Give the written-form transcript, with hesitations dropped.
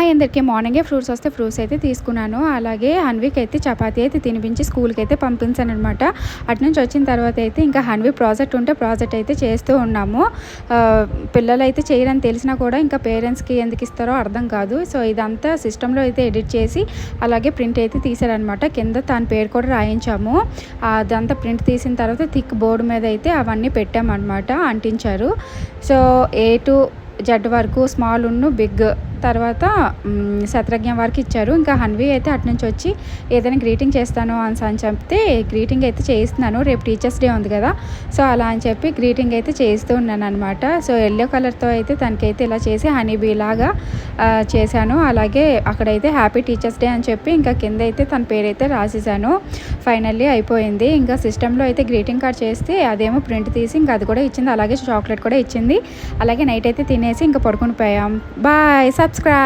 Hi అందరికీ. మార్నింగే fruits వస్తే ఫ్రూట్స్ అయితే తీసుకున్నాను. అలాగే హన్వికి అయితే చపాతీ అయితే తినిపించి స్కూల్కి అయితే పంపించానమాట. అటు నుంచి వచ్చిన తర్వాత అయితే ఇంకా హన్వి ప్రాజెక్ట్ ఉంటే ప్రాజెక్ట్ అయితే చేస్తూ ఉన్నాము. పిల్లలు అయితే చేయరని తెలిసినా కూడా ఇంకా పేరెంట్స్కి ఎందుకు ఇస్తారో అర్థం కాదు. సో ఇదంతా సిస్టంలో అయితే ఎడిట్ చేసి అలాగే ప్రింట్ అయితే తీసారనమాట. కింద తన పేరు కూడా రాయించాము. అదంతా ప్రింట్ తీసిన తర్వాత థిక్ బోర్డు మీద అయితే అవన్నీ పెట్టామన్నమాట, అంటించారు. సో A to Z వరకు స్మాల్ బిగ్ తర్వాత శత్రుఘ్న వరకు ఇచ్చారు. ఇంకా హన్వి అయితే అటు నుంచి వచ్చి ఏదైనా గ్రీటింగ్ చేస్తాను అని చెప్తే గ్రీటింగ్ అయితే చేస్తున్నాను. రేపు టీచర్స్ డే ఉంది కదా, సో అలా అని చెప్పి గ్రీటింగ్ అయితే చేస్తూ ఉన్నాను అనమాట. సో ఎల్లో కలర్తో అయితే తనకైతే ఇలా చేసి హనీబీ లాగా చేశాను. అలాగే అక్కడైతే హ్యాపీ టీచర్స్ డే అని చెప్పి ఇంకా కింద అయితే తన పేరైతే రాసేసాను. ఫైనల్లీ అయిపోయింది. ఇంకా సిస్టంలో అయితే గ్రీటింగ్ కార్డ్ చేస్తే అదేమో ప్రింట్ తీసి ఇంకా అది కూడా ఇచ్చింది. అలాగే చాక్లెట్ కూడా ఇచ్చింది. అలాగే నైట్ అయితే తినేసి ఇంకా పడుకుని పోయాం. బాయ్. సబ్స్క్రైబ్.